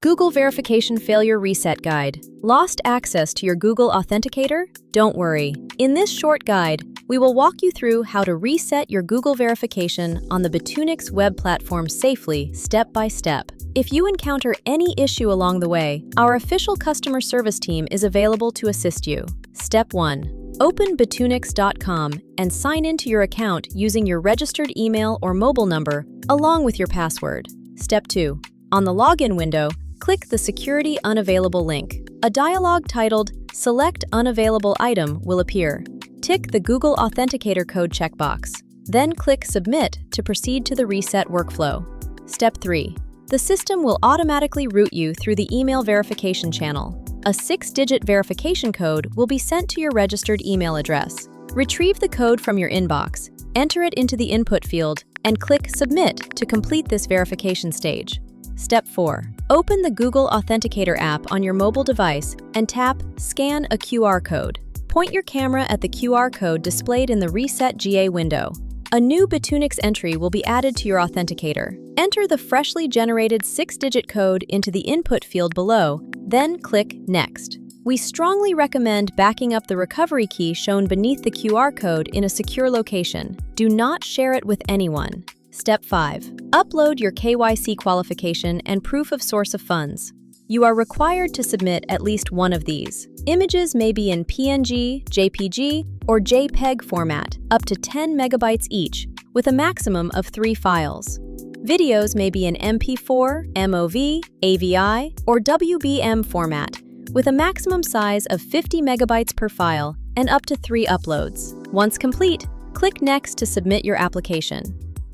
Google Verification Failure Reset Guide. Lost access to your Google Authenticator? Don't worry. In this short guide, we will walk you through how to reset your Google verification on the Bitunix web platform safely, step by step. If you encounter any issue along the way, our official customer service team is available to assist you. Step 1. Open bitunix.com and sign into your account using your registered email or mobile number, along with your password. Step 2. On the login window, click the Security Unavailable link. A dialog titled Select Unavailable Item will appear. Tick the Google Authenticator code checkbox. Then click Submit to proceed to the reset workflow. Step 3. The system will automatically route you through the email verification channel. A 6-digit verification code will be sent to your registered email address. Retrieve the code from your inbox, enter it into the input field, and click Submit to complete this verification stage. Step 4. Open the Google Authenticator app on your mobile device and tap Scan a QR code. Point your camera at the QR code displayed in the Reset GA window. A new Bitunix entry will be added to your authenticator. Enter the freshly generated 6-digit code into the input field below, then click Next. We strongly recommend backing up the recovery key shown beneath the QR code in a secure location. Do not share it with anyone. Step 5. Upload your KYC qualification and proof of source of funds. You are required to submit at least one of these. Images may be in PNG, JPG, or JPEG format, up to 10 megabytes each, with a maximum of 3 files. Videos may be in MP4, MOV, AVI, or WEBM format, with a maximum size of 50 megabytes per file and up to 3 uploads. Once complete, click Next to submit your application.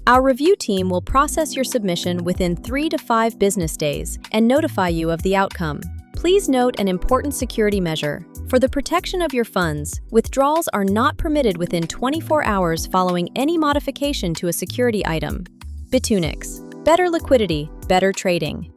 Our review team will process your submission within 3 to 5 business days and notify you of the outcome. Please note an important security measure. For the protection of your funds, withdrawals are not permitted within 24 hours following any modification to a security item. Bitunix. Better liquidity, better trading.